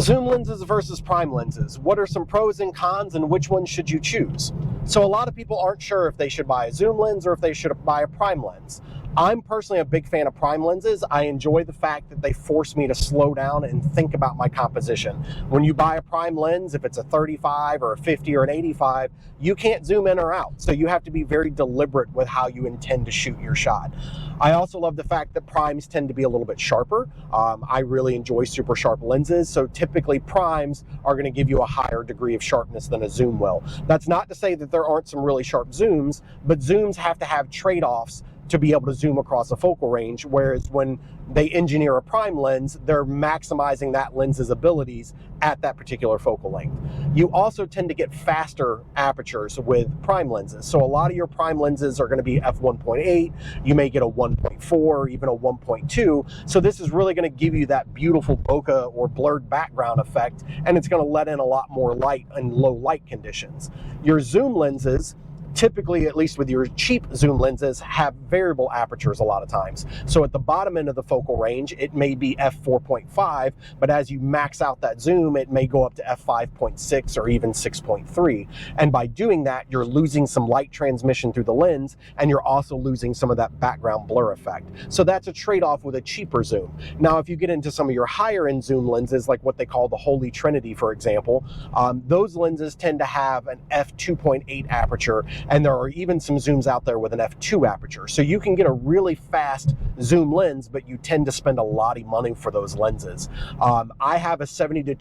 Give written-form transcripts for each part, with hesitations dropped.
Zoom lenses versus prime lenses. What are some pros and cons, and which one should you choose? So a lot of people aren't sure if they should buy a zoom lens or if they should buy a prime lens. I'm personally a big fan of prime lenses. I enjoy the fact that they force me to slow down and think about my composition. When you buy a prime lens, if it's a 35 or a 50 or an 85, you can't zoom in or out. So you have to be very deliberate with how you intend to shoot your shot. I also love the fact that primes tend to be a little bit sharper. I really enjoy super sharp lenses, so typically primes are going to give you a higher degree of sharpness than a zoom will. That's not to say that there aren't some really sharp zooms, but zooms have to have trade-offs to be able to zoom across a focal range, whereas when they engineer a prime lens, they're maximizing that lens's abilities at that particular focal length. You also tend to get faster apertures with prime lenses. So a lot of your prime lenses are going to be f1.8, you may get a 1.4 or even a 1.2. So this is really going to give you that beautiful bokeh or blurred background effect, and it's going to let in a lot more light in low light conditions. Your zoom lenses, typically, at least with your cheap zoom lenses, have variable apertures a lot of times. So at the bottom end of the focal range, it may be f4.5, but as you max out that zoom, it may go up to f5.6 or even 6.3. And by doing that, you're losing some light transmission through the lens, and you're also losing some of that background blur effect. So that's a trade-off with a cheaper zoom. Now, if you get into some of your higher end zoom lenses, like what they call the Holy Trinity, for example, those lenses tend to have an f2.8 aperture, and there are even some zooms out there with an f2 aperture. So you can get a really fast zoom lens, but you tend to spend a lot of money for those lenses. I have a 70-200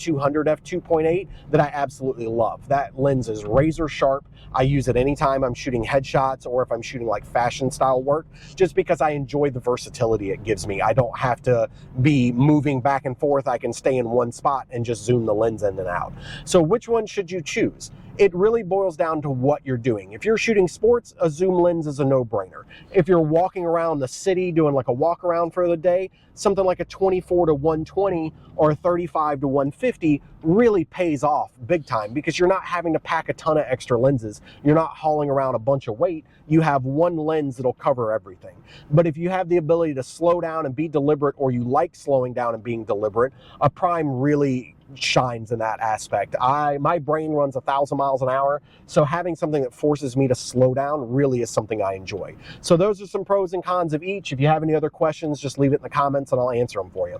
f2.8 that I absolutely love. That lens is razor sharp. I use it anytime I'm shooting headshots or if I'm shooting like fashion style work, just because I enjoy the versatility it gives me. I don't have to be moving back and forth. I can stay in one spot and just zoom the lens in and out. So which one should you choose? It really boils down to what you're doing. If you're shooting sports, a zoom lens is a no-brainer. If you're walking around the city doing like a walk around for the day, something like a 24-120 or a 35-150 really pays off big time, because you're not having to pack a ton of extra lenses. You're not hauling around a bunch of weight. You have one lens that'll cover everything. But if you have the ability to slow down and be deliberate, or you like slowing down and being deliberate, a prime really shines in that aspect. My brain runs 1,000 miles an hour, so having something that forces me to slow down really is something I enjoy. So those are some pros and cons of each. If you have any other questions, just leave it in the comments and I'll answer them for you.